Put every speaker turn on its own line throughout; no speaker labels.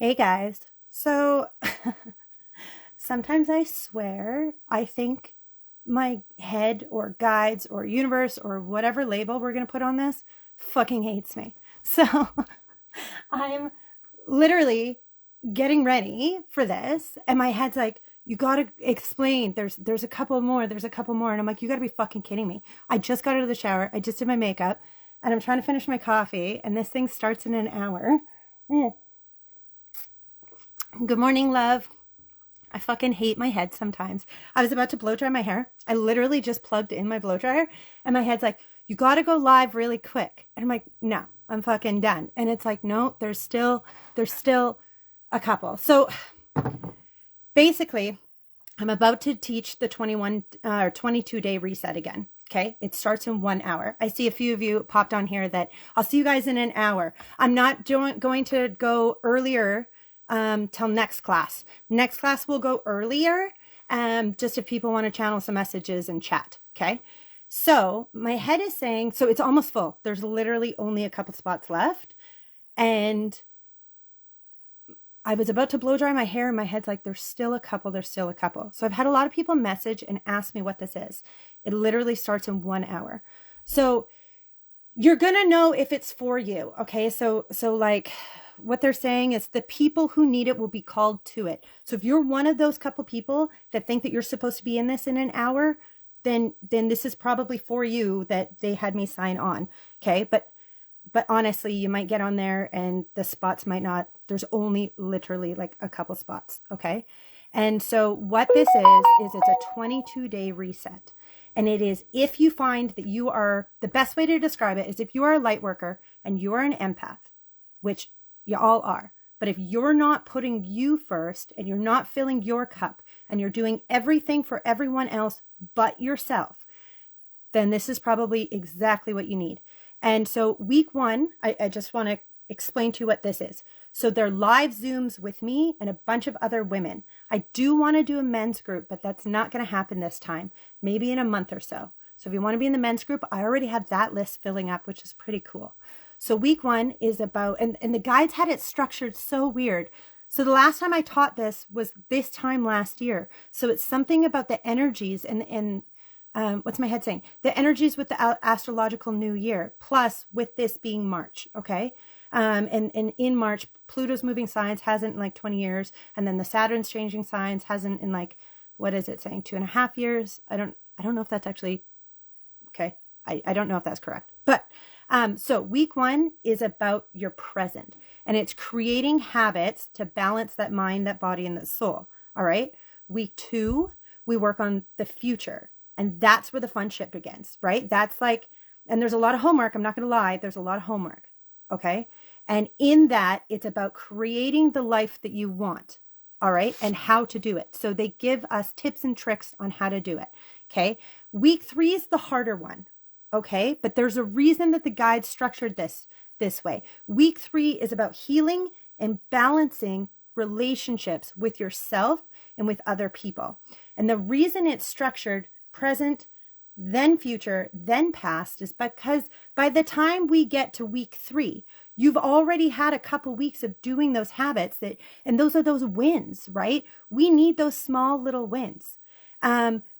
Hey guys. So sometimes I swear I think my head or guides or universe or whatever label we're going to put on this fucking hates me. So I'm literally getting ready for this and my head's like, you got to explain. There's a couple more. There's a couple more. And I'm like, you got to be fucking kidding me. I just got out of the shower. I just did my makeup and I'm trying to finish my coffee and this thing starts in an hour. Mm. Good morning, love. I fucking hate my head sometimes. I was about to blow dry my hair. I literally just plugged in my blow dryer and my head's like, you got to go live really quick. And I'm like, no, I'm fucking done. And it's like, no, there's still a couple. So basically, I'm about to teach the 21 or 22 day reset again. Okay. It starts in 1 hour. I see a few of you popped on here that I'll see you guys in an hour. I'm not going to go earlier till next class. Next class will go earlier, just if people want to channel some messages and chat. Okay. So my head is saying, so it's almost full. There's literally only a couple spots left. And I was about to blow dry my hair and my head's like, there's still a couple, there's still a couple. So I've had a lot of people message and ask me what this is. It literally starts in 1 hour. So you're going to know if it's for you. Okay. So like what they're saying is the people who need it will be called to it. So if you're one of those couple people that think that you're supposed to be in this in an hour, then this is probably for you that they had me sign on. Okay. But honestly, you might get on there and the spots might not, there's only literally like a couple spots. Okay. And so what this is it's a 22-day reset. And it is, if you find that you are, the best way to describe it is if you are a light worker and you are an empath, which you all are. But if you're not putting you first and you're not filling your cup and you're doing everything for everyone else but yourself, then this is probably exactly what you need. And so week one, I just want to explain to you what this is. So they're live Zooms with me and a bunch of other women. I do want to do a men's group, but that's not going to happen this time, maybe in a month or so. So if you want to be in the men's group, I already have that list filling up, which is pretty cool. So week one is about, and the guides had it structured so weird. So the last time I taught this was this time last year. So it's something about the energies and what's my head saying? The energies with the astrological new year, plus with this being March, okay? And in March, Pluto's moving signs hasn't in like 20 years. And then the Saturn's changing signs hasn't in like, what is it saying? 2.5 years. I don't know if that's actually, okay. I don't know if that's correct, but, so week one is about your present and it's creating habits to balance that mind, that body, and that soul. All right. Week two, we work on the future and that's where the fun shit begins, right? That's like, and there's a lot of homework. I'm not going to lie. There's a lot of homework. Okay. And in that, it's about creating the life that you want. All right. And how to do it. So they give us tips and tricks on how to do it. Okay. Week three is the harder one. Okay. But there's a reason that the guide structured this way. Week three is about healing and balancing relationships with yourself and with other people. And the reason it's structured present, then future, then past is because by the time we get to week three, you've already had a couple weeks of doing those habits and those are those wins, right? We need those small little wins.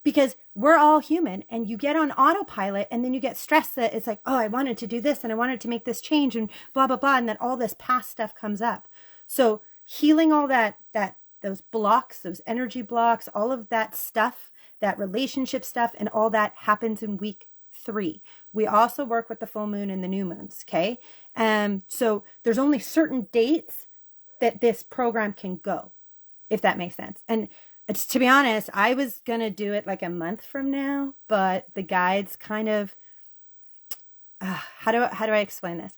Because we're all human and you get on autopilot and then you get stressed that it's like, oh, I wanted to do this and I wanted to make this change and blah, blah, blah. And then all this past stuff comes up. So healing all those blocks, those energy blocks, all of that stuff, that relationship stuff, and all that happens in week three. We also work with the full moon and the new moons. Okay. So there's only certain dates that this program can go, if that makes sense. And it's, to be honest, I was going to do it like a month from now, but the guides kind of, how do I explain this?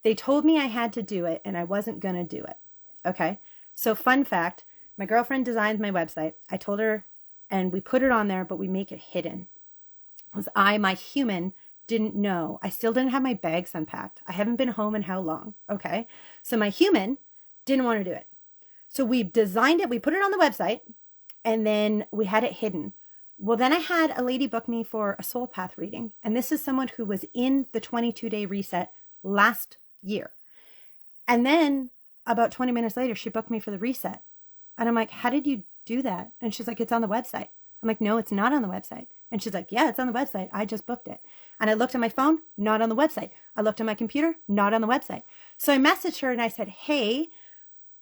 They told me I had to do it and I wasn't going to do it. Okay. So fun fact, my girlfriend designed my website. I told her and we put it on there, but we make it hidden. Because my human, didn't know. I still didn't have my bags unpacked. I haven't been home in how long? Okay. So my human didn't want to do it. So we designed it. We put it on the website and then we had it hidden. Well, then I had a lady book me for a soul path reading. And this is someone who was in the 22-day reset last year. And then about 20 minutes later, she booked me for the reset. And I'm like, how did you do that? And she's like, it's on the website. I'm like, no, it's not on the website. And she's like, yeah, it's on the website. I just booked it. And I looked at my phone, not on the website. I looked at my computer, not on the website. So I messaged her and I said, hey,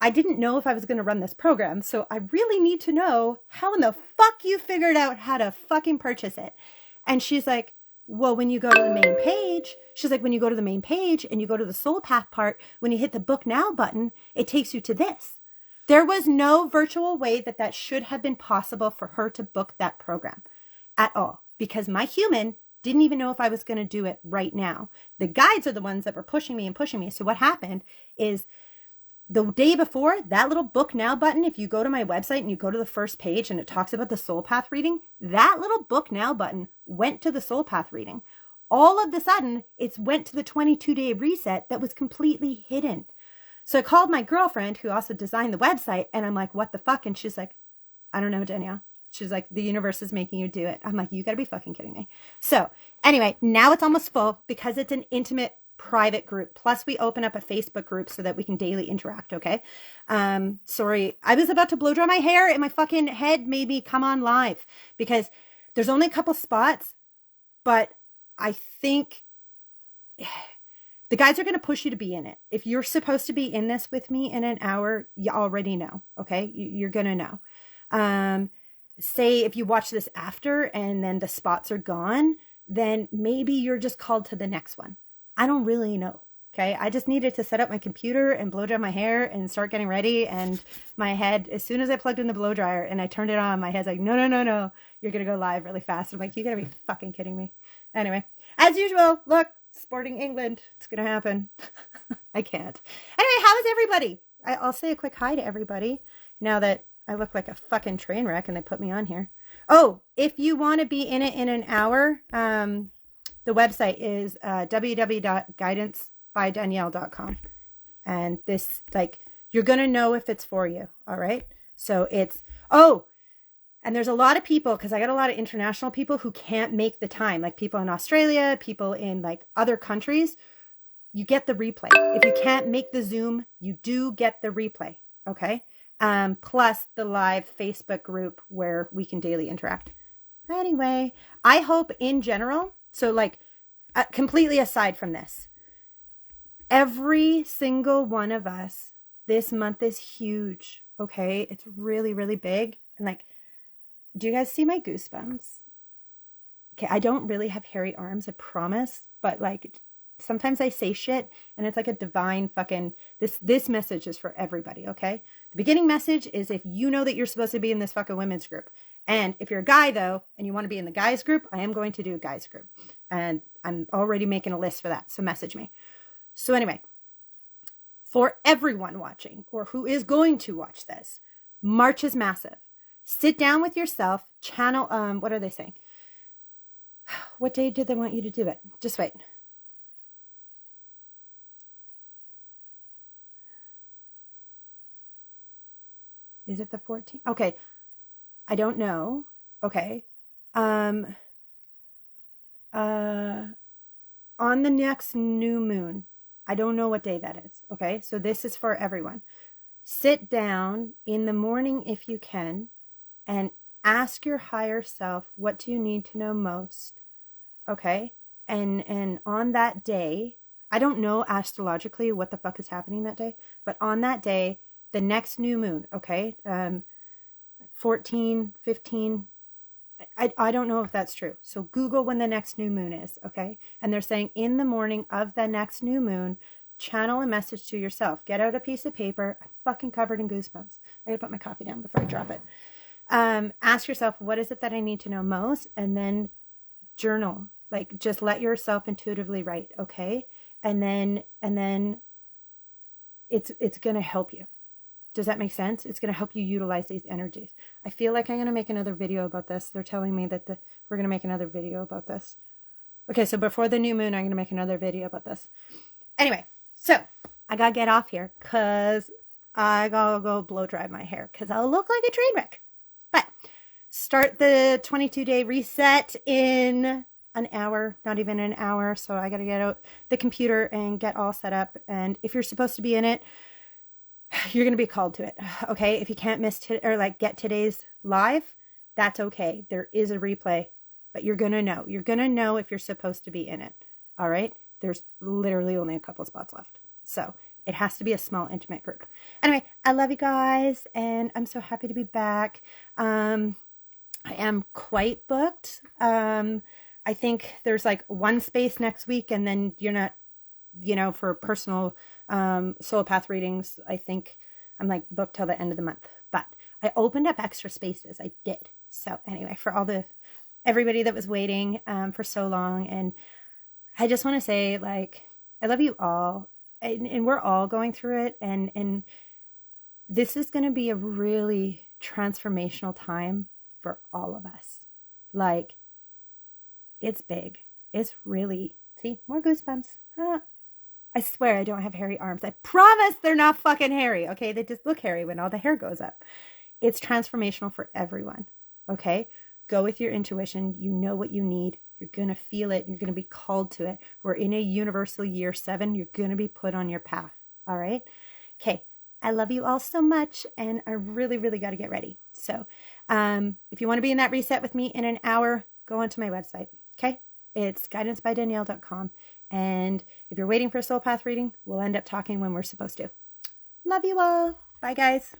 I didn't know if I was going to run this program. So I really need to know how in the fuck you figured out how to fucking purchase it. And she's like, well, when you go to the main page, she's like, when you go to the main page and you go to the Soul Path part, when you hit the book now button, it takes you to this. There was no virtual way that should have been possible for her to book that program at all, because my human didn't even know if I was going to do it right now. The guides are the ones that were pushing me and pushing me. So what happened is the day before, that little book now button, if you go to my website and you go to the first page and it talks about the Soul Path reading, that little book now button went to the Soul Path reading. All of a sudden, it went to the 22-day reset that was completely hidden. So I called my girlfriend who also designed the website and I'm like, what the fuck? And she's like, I don't know, Danielle. She's like, the universe is making you do it. I'm like, you gotta be fucking kidding me. So anyway, now it's almost full because it's an intimate private group. Plus we open up a Facebook group so that we can daily interact. Okay. Sorry. I was about to blow dry my hair and my fucking head made me come on live because there's only a couple spots, but I think the guys are going to push you to be in it. If you're supposed to be in this with me in an hour, you already know. Okay. You're going to know. Say if you watch this after and then the spots are gone, then maybe you're just called to the next one. I don't really know. Okay. I just needed to set up my computer and blow dry my hair and start getting ready. And my head, as soon as I plugged in the blow dryer and I turned it on, my head's like, no, you're going to go live really fast. I'm like, you gotta be fucking kidding me. Anyway, as usual, look, Sporting England. It's going to happen. I can't. Anyway, how is everybody? I'll say a quick hi to everybody now that I look like a fucking train wreck and they put me on here. Oh, if you want to be in it in an hour, the website is www.guidancebydanielle.com. And this, like, you're going to know if it's for you. All right. So it's, and there's a lot of people, because I got a lot of international people who can't make the time, like people in Australia, people in like other countries. You get the replay. If you can't make the Zoom, you do get the replay. Okay. Plus the live Facebook group where we can daily interact. Anyway, I hope in general, so like completely aside from this, every single one of us this month is huge. Okay. It's really, really big. And like, do you guys see my goosebumps? Okay, I don't really have hairy arms, I promise. But like, sometimes I say shit and it's like a divine fucking, this message is for everybody, okay? The beginning message is if you know that you're supposed to be in this fucking women's group. And if you're a guy though, and you want to be in the guys group, I am going to do a guys group. And I'm already making a list for that, so message me. So anyway, for everyone watching or who is going to watch this, March is massive. Sit down with yourself, channel, what are they saying? What day did they want you to do it? Just wait. Is it the 14th? Okay. I don't know. Okay. On the next new moon, I don't know what day that is. Okay. So this is for everyone. Sit down in the morning if you can and ask your higher self, what do you need to know most? Okay. And on that day, I don't know astrologically what the fuck is happening that day, but on that day, the next new moon, okay, 14, 15, I don't know if that's true. So Google when the next new moon is, okay? And they're saying in the morning of the next new moon, channel a message to yourself. Get out a piece of paper. I'm fucking covered in goosebumps. I gotta put my coffee down before I drop it. Ask yourself, what is it that I need to know most? And then journal. Like, just let yourself intuitively write, okay? And then it's gonna help you. Does that make sense? It's going to help you utilize these energies. I feel like I'm going to make another video about this. They're telling me that we're going to make another video about this. Okay, so before the new moon, I'm going to make another video about this. Anyway, so I got to get off here because I got to go blow dry my hair because I'll look like a train wreck. But start the 22-day reset in an hour, not even an hour. So I got to get out the computer and get all set up. And if you're supposed to be in it, you're going to be called to it. Okay. If you can't miss or like get today's live, that's okay. There is a replay, but you're going to know. You're going to know if you're supposed to be in it. All right. There's literally only a couple spots left. So it has to be a small, intimate group. Anyway, I love you guys, and I'm so happy to be back. I am quite booked. I think there's like one space next week, and then you're not, for personal soul path readings, I think I'm like booked till the end of the month. But I opened up extra spaces. I did. So anyway, for everybody that was waiting for so long, and I just want to say, like, I love you all, and we're all going through it, and this is going to be a really transformational time for all of us. Like, it's big. It's really, see, more goosebumps. I swear I don't have hairy arms. I promise they're not fucking hairy, okay? They just look hairy when all the hair goes up. It's transformational for everyone, okay? Go with your intuition. You know what you need. You're going to feel it. You're going to be called to it. We're in a universal year 7. You're going to be put on your path, all right? Okay, I love you all so much, and I really, really got to get ready. So if you want to be in that reset with me in an hour, go onto my website, okay? It's guidancebydanielle.com. And if you're waiting for a soul path reading, we'll end up talking when we're supposed to. Love you all. Bye, guys.